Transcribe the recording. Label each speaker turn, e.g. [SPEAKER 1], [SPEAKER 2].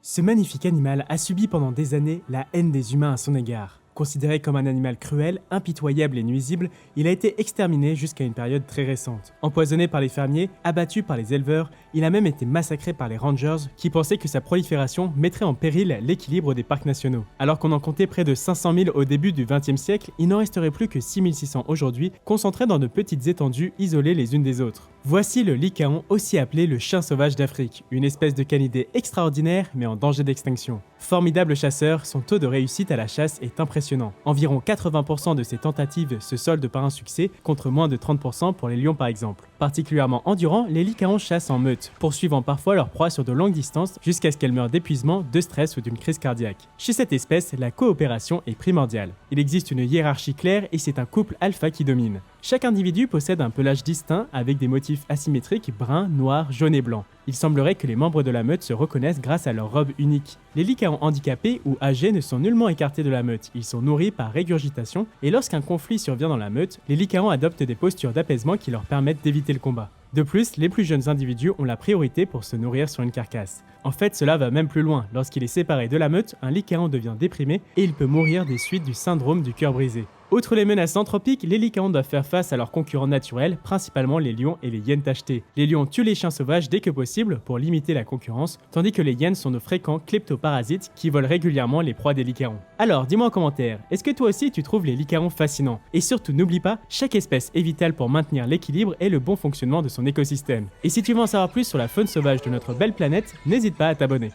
[SPEAKER 1] Ce magnifique animal a subi pendant des années la haine des humains à son égard. Considéré comme un animal cruel, impitoyable et nuisible, il a été exterminé jusqu'à une période très récente. Empoisonné par les fermiers, abattu par les éleveurs, il a même été massacré par les rangers qui pensaient que sa prolifération mettrait en péril l'équilibre des parcs nationaux. Alors qu'on en comptait près de 500 000 au début du XXe siècle, il n'en resterait plus que 6 600 aujourd'hui, concentrés dans de petites étendues isolées les unes des autres. Voici le lycaon, aussi appelé le chien sauvage d'Afrique, une espèce de canidé extraordinaire mais en danger d'extinction. Formidable chasseur, son taux de réussite à la chasse est impressionnant. Environ 80% de ses tentatives se soldent par un succès, contre moins de 30% pour les lions par exemple. Particulièrement endurants, les lycaons chassent en meute, poursuivant parfois leur proie sur de longues distances jusqu'à ce qu'elle meure d'épuisement, de stress ou d'une crise cardiaque. Chez cette espèce, la coopération est primordiale. Il existe une hiérarchie claire et c'est un couple alpha qui domine. Chaque individu possède un pelage distinct avec des motifs asymétriques brun, noir, jaune et blanc. Il semblerait que les membres de la meute se reconnaissent grâce à leur robe unique. Les lycaons handicapés ou âgés ne sont nullement écartés de la meute, ils sont nourris par régurgitation et lorsqu'un conflit survient dans la meute, les lycaons adoptent des postures d'apaisement qui leur permettent d'éviter le combat. De plus, les plus jeunes individus ont la priorité pour se nourrir sur une carcasse. En fait, cela va même plus loin. Lorsqu'il est séparé de la meute, un lycaon devient déprimé et il peut mourir des suites du syndrome du cœur brisé. Outre les menaces anthropiques, les lycaons doivent faire face à leurs concurrents naturels, principalement les lions et les hyènes tachetés. Les lions tuent les chiens sauvages dès que possible pour limiter la concurrence, tandis que les hyènes sont de fréquents kleptoparasites qui volent régulièrement les proies des lycaons. Alors, dis-moi en commentaire, est-ce que toi aussi tu trouves les lycaons fascinants? Et surtout, n'oublie pas, chaque espèce est vitale pour maintenir l'équilibre et le bon fonctionnement de son écosystème. Et si tu veux en savoir plus sur la faune sauvage de notre belle planète, n'hésite pas à t'abonner.